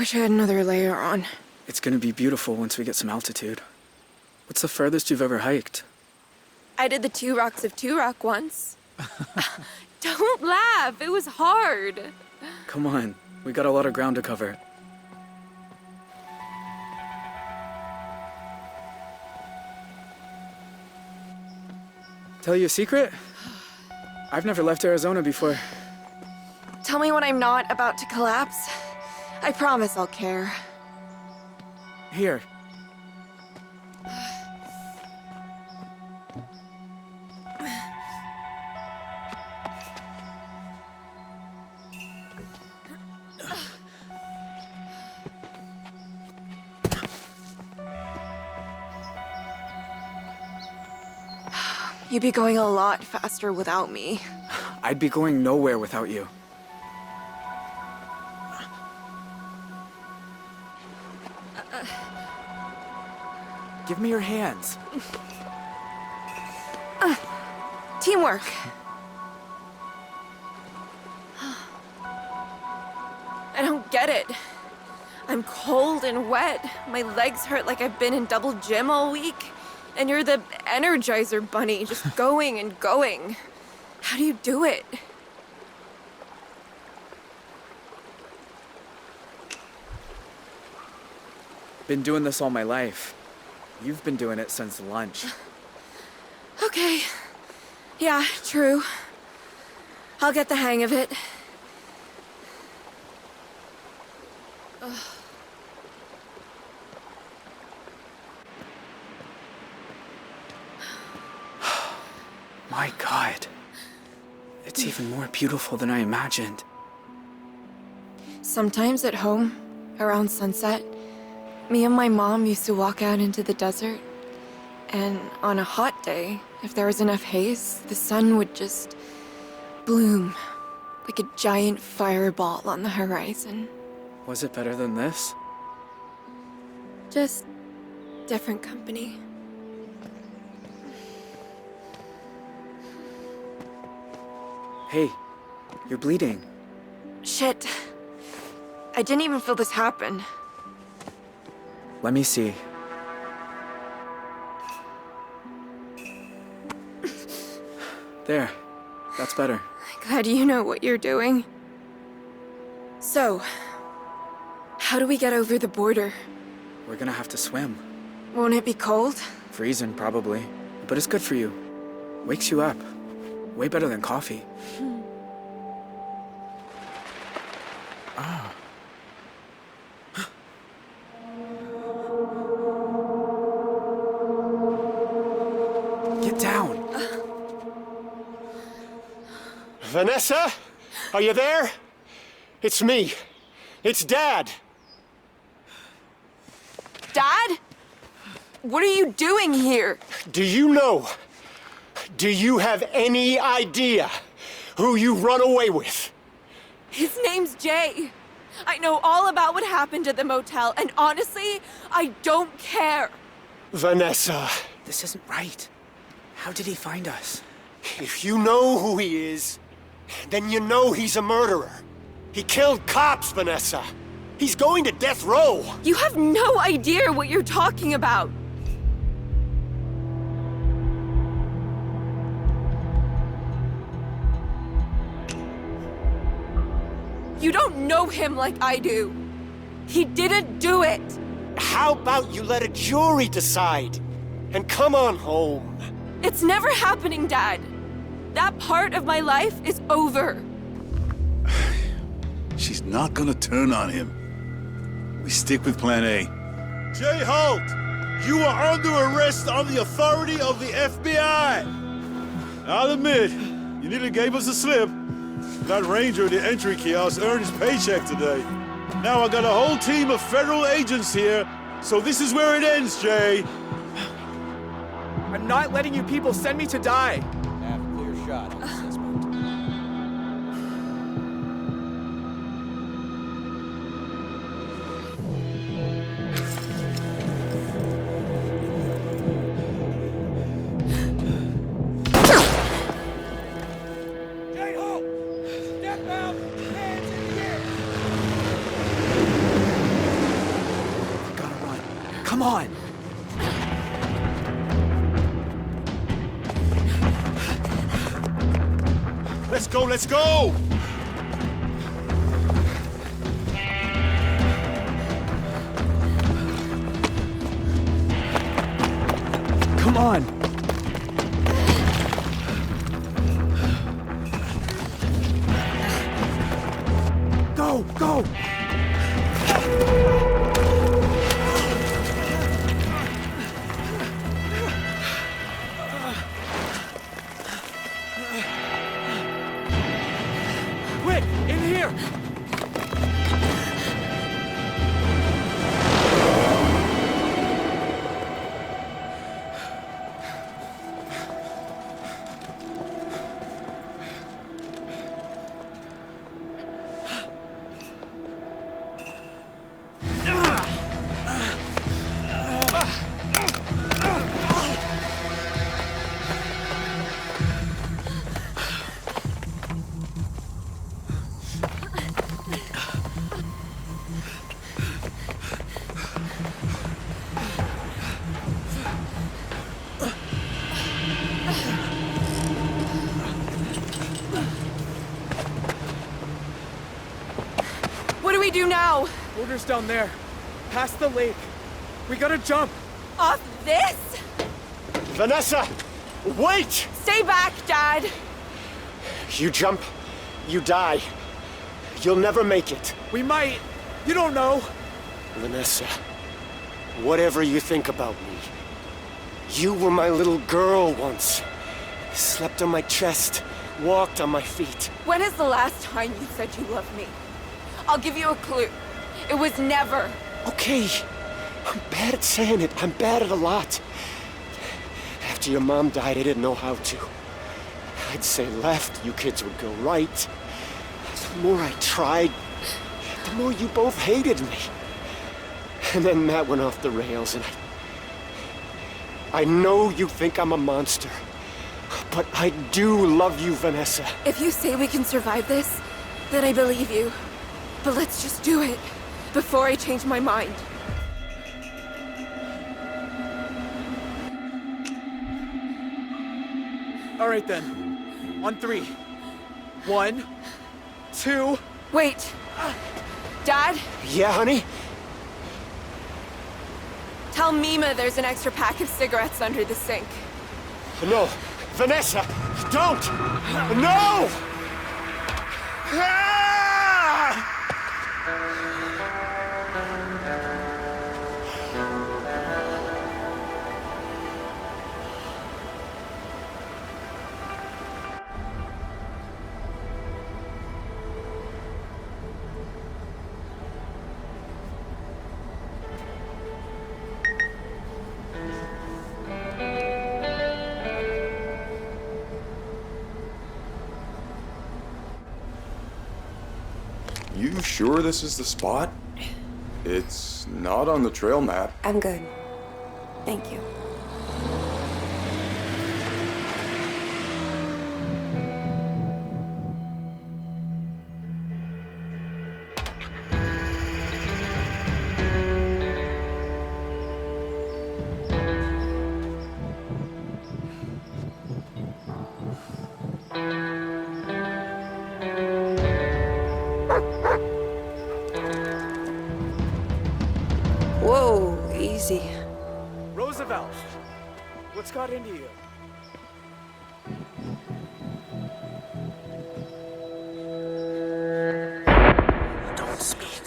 wish I had another layer on. It's gonna be beautiful once we get some altitude. What's the furthest you've ever hiked? I did the 2 Rocks of 2 Rock once. Don't laugh, it was hard. Come on, we got a lot of ground to cover. Tell you a secret? I've never left Arizona before. Tell me when I'm not about to collapse. I promise I'll care. Here. You'd be going a lot faster without me. I'd be going nowhere without you. Give me your hands. Teamwork. I don't get it. I'm cold and wet. My legs hurt like I've been in double gym all week. And you're the Energizer Bunny, just going and going. How do you do it? Been doing this all my life. You've been doing it since lunch. Okay. Yeah, true. I'll get the hang of it. Ugh. My God. It's even more beautiful than I imagined. Sometimes at home, around sunset, me and my mom used to walk out into the desert. And on a hot day, if there was enough haze, the sun would just bloom like a giant fireball on the horizon. Was it better than this? Just different company. Hey, you're bleeding. Shit. I didn't even feel this happen. Let me see. There. That's better. Glad you know what you're doing. So, how do we get over the border? We're gonna have to swim. Won't it be cold? Freezing, probably. But it's good for you. Wakes you up. Way better than coffee. Ah. Get down! Vanessa? Are you there? It's me. It's Dad. Dad? What are you doing here? Do you know? Do you have any idea who you run away with? His name's Jay. I know all about what happened at the motel, and honestly, I don't care. Vanessa, This isn't right. How did he find us? if you know who he is, then you know he's a murderer. He killed cops, Vanessa. He's going to death row. You have no idea what you're talking about. You don't know him like I do. He didn't do it. How about you let a jury decide? And come on home. It's never happening, Dad. That part of my life is over. She's not gonna turn on him. We stick with plan A. Jay Holt! You are under arrest on the authority of the FBI! I'll admit, you nearly gave us a slip. That ranger at the entry kiosk earned his paycheck today. Now I got a whole team of federal agents here, so this is where it ends, Jay. I'm not letting you people send me to die. Have a clear shot on the suspect. on! Let's go, let's go! Come on! Go, go! Quick, in here! What do we do now? Boulder's down there, past the lake. We gotta jump. Off this? Vanessa! Wait! Stay back, Dad. You jump, you die. You'll never make it. We might. You don't know. Vanessa, whatever you think about me, you were my little girl once. Slept on my chest, walked on my feet. When is the last time you said you loved me? I'll give you a clue. It was never. Okay, I'm bad at saying it. I'm bad at a lot. After your mom died, I didn't know how to. I'd say left, you kids would go right. The more I tried, the more you both hated me. And then that went off the rails, and I know you think I'm a monster, but I do love you, Vanessa. If you say we can survive this, then I believe you. But let's just do it before I change my mind. All right then. On 3. 1, 2. Wait. Dad, Yeah, honey? tell Mima there's an extra pack of cigarettes under the sink. No, Vanessa, don't! No! Ah! You sure this is the spot? It's not on the trail map. I'm good. Thank you. Whoa, easy. Roosevelt, what's got into you? Don't speak.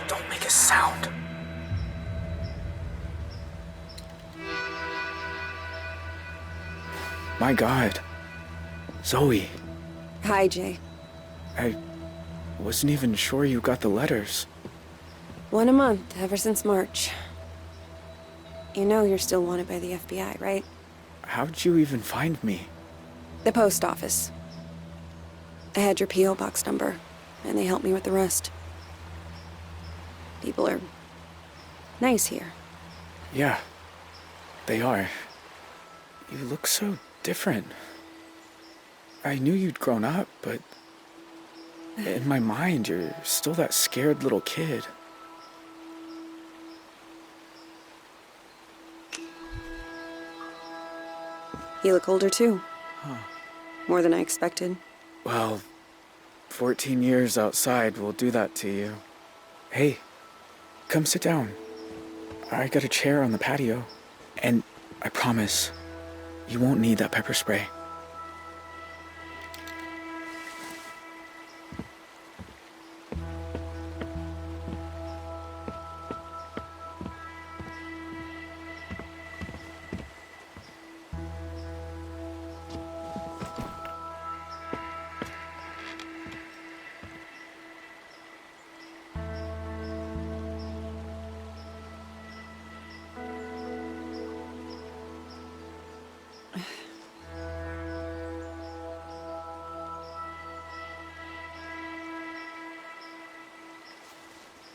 Don't make a sound. My God. Zoe, Hi, Jay. I wasn't even sure you got the letters. 1 a month, ever since March. You know you're still wanted by the FBI, right? How'd you even find me? The post office. I had your P.O. box number, and they helped me with the rest. People are nice here. Yeah, they are. You look so different. I knew you'd grown up, but in my mind, you're still that scared little kid. You look older too. More than I expected. Well, 14 years outside will do that to you. Hey, come sit down. I got a chair on the patio. And I promise, you won't need that pepper spray.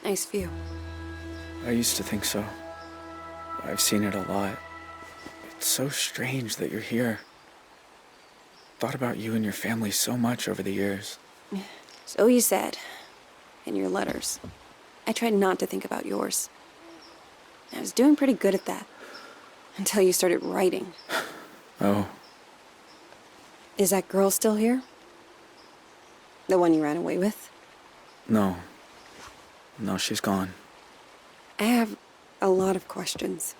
Nice view. I used to think so. I've seen it a lot. It's so strange that you're here. Thought about you and your family so much over the years. So you said. In your letters. I tried not to think about yours. I was doing pretty good at that. Until you started writing. Oh, Is that girl still here? The one you ran away with? no. No, she's gone. I have a lot of questions.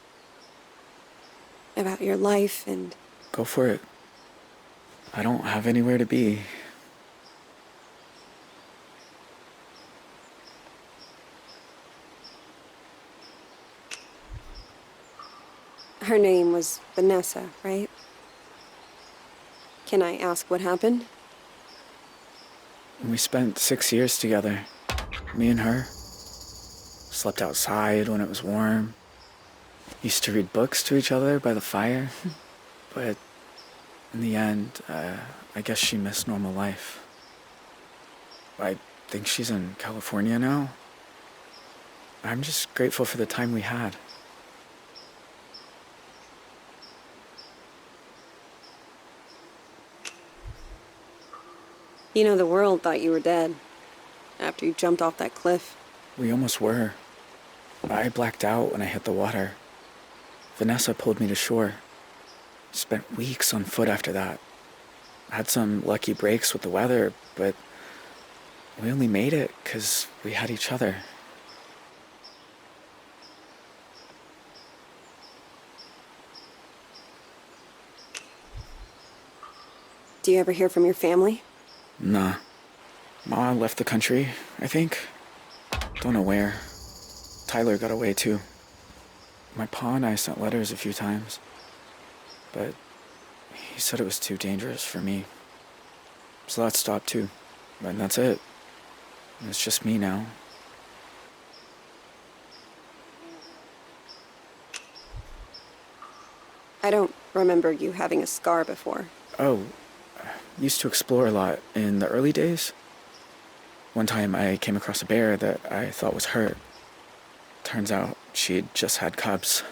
About your life and... Go for it. I don't have anywhere to be. Her name was Vanessa, right? Can I ask what happened? We spent 6 years together. Me and her. Slept outside when it was warm. Used to read books to each other by the fire. But in the end, I guess she missed normal life. I think she's in California now. I'm just grateful for the time we had. You know, the world thought you were dead. After you jumped off that cliff. We almost were. I blacked out when I hit the water. Vanessa pulled me to shore. Spent weeks on foot after that. Had some lucky breaks with the weather, but we only made it because we had each other. Do you ever hear from your family? Nah. Ma left the country, I think. Don't know where. Tyler got away too. My pa and I sent letters a few times. But he said it was too dangerous for me. So that stopped too. And that's it. It's just me now. I don't remember you having a scar before. Oh, used to explore a lot in the early days. One time I came across a bear that I thought was hurt. Turns out she'd just had cubs.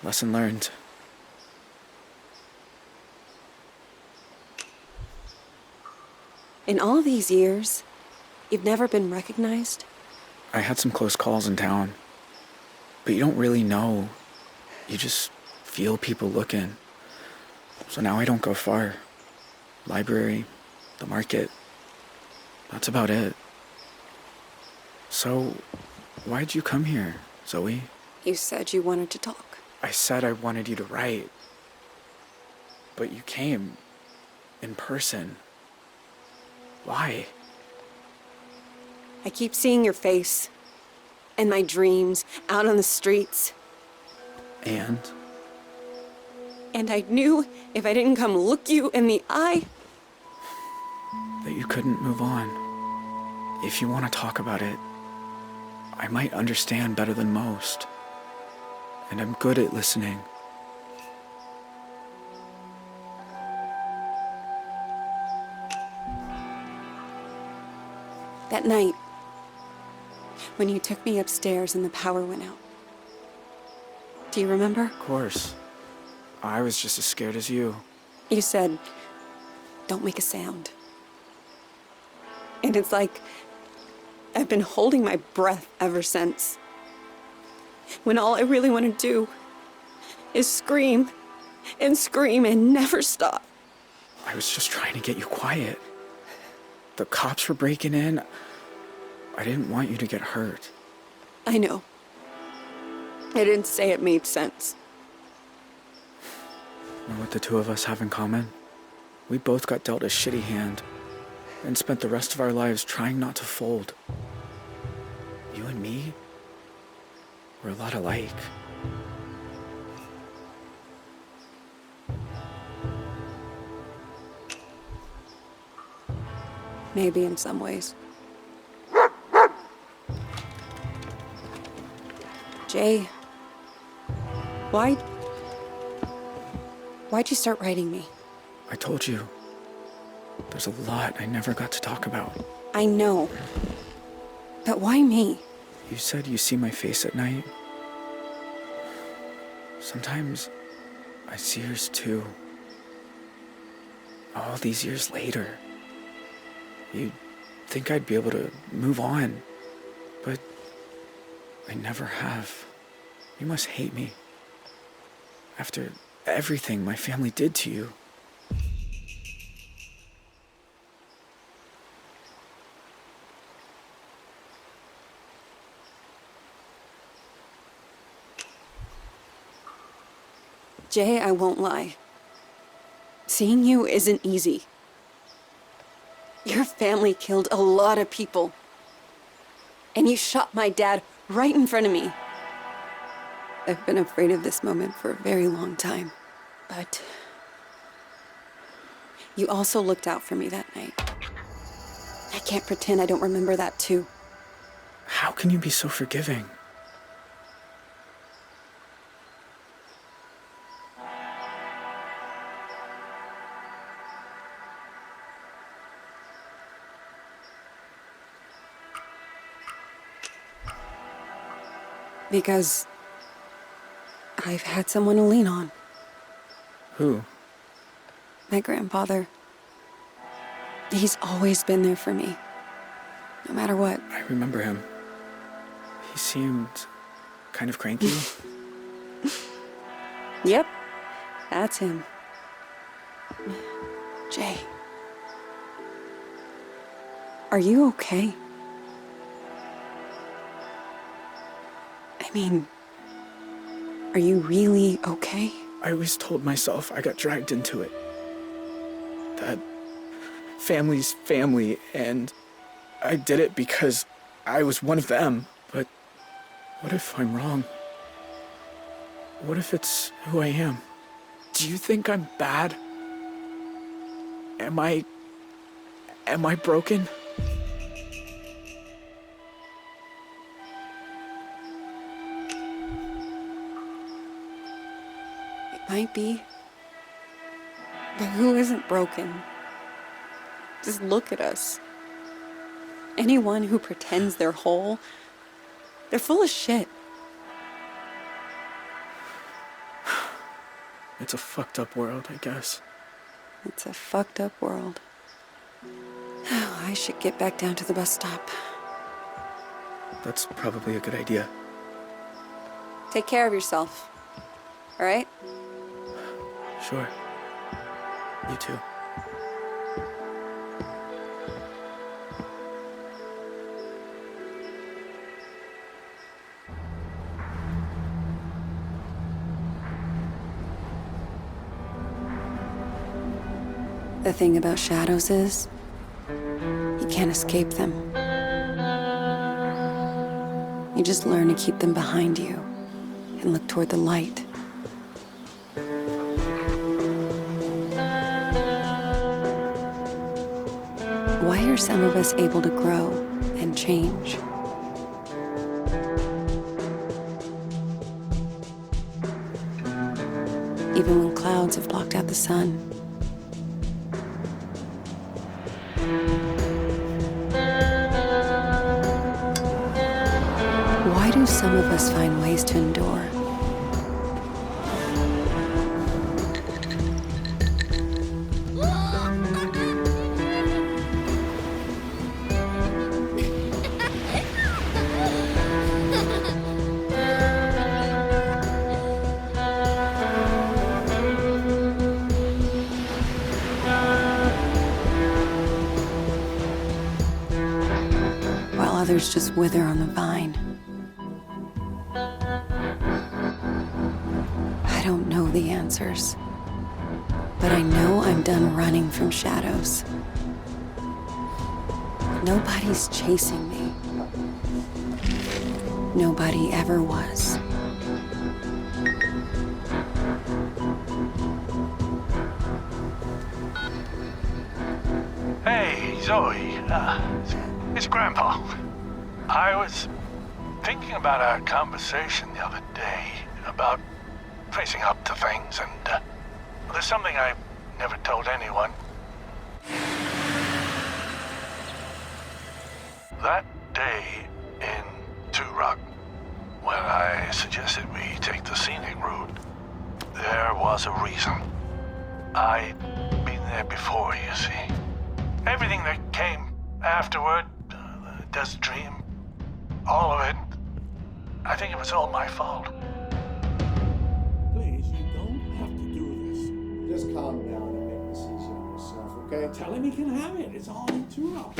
Lesson learned. In all these years, you've never been recognized? I had some close calls in town. But you don't really know. You just feel people looking. So now I don't go far. Library, the market. That's about it. So, why'd you come here, Zoe? You said you wanted to talk. I said I wanted you to write. But you came. In person. Why? I keep seeing your face. And my dreams, out on the streets. And? And I knew if I didn't come look you in the eye... that you couldn't move on. If you want to talk about it, I might understand better than most. And I'm good at listening. That night, when you took me upstairs and the power went out. Do you remember? Of course. I was just as scared as you. You said, don't make a sound. And it's like I've been holding my breath ever since. When all I really want to do is scream and scream and never stop. I was just trying to get you quiet. The cops were breaking in. I didn't want you to get hurt. I know. I didn't say it made sense. You know what the two of us have in common? We both got dealt a shitty hand and spent the rest of our lives trying not to fold. You and me, we're a lot alike. Maybe in some ways. Jay, why'd you start writing me? I told you, there's a lot I never got to talk about. I know. But why me? You said you see my face at night. Sometimes I see yours too. All these years later. You'd think I'd be able to move on, but I never have. You must hate me. After everything my family did to you. Jay, I won't lie. Seeing you isn't easy. Your family killed a lot of people. And you shot my dad right in front of me. I've been afraid of this moment for a very long time. But you also looked out for me that night. I can't pretend I don't remember that too. How can you be so forgiving? Because I've had someone to lean on. Who? My grandfather. He's always been there for me, no matter what. I remember him. He seemed kind of cranky. Yep, that's him. Jay. Are you okay? I mean, are you really okay? I always told myself I got dragged into it. That family's family, and I did it because I was one of them. But what if I'm wrong? What if it's who I am? Do you think I'm bad? Am I broken? Might be. But who isn't broken? Just look at us. Anyone who pretends they're whole, they're full of shit. It's a fucked up world, I guess. It's a fucked up world. I should get back down to the bus stop. That's probably a good idea. Take care of yourself. All right? Sure. You too. The thing about shadows is, you can't escape them. You just learn to keep them behind you and look toward the light. Why are some of us able to grow and change? Even when clouds have blocked out the sun. Why do some of us find ways to endure? others just wither on the vine. I don't know the answers, but I know I'm done running from shadows. Nobody's chasing me. Nobody ever was. Hey, Zoe. It's Grandpa. I was thinking about our conversation the other day about facing up to things, and there's something I never told anyone. That day in Two Rock, when I suggested we take the scenic route, there was a reason. I'd been there before, you see. Everything that came afterward, the Desert Dream, all of it, I think it was all my fault. Please, you don't have to do this. Just calm down and make this easy on yourself, okay? Tell him he can have it. It's all in 2 hours.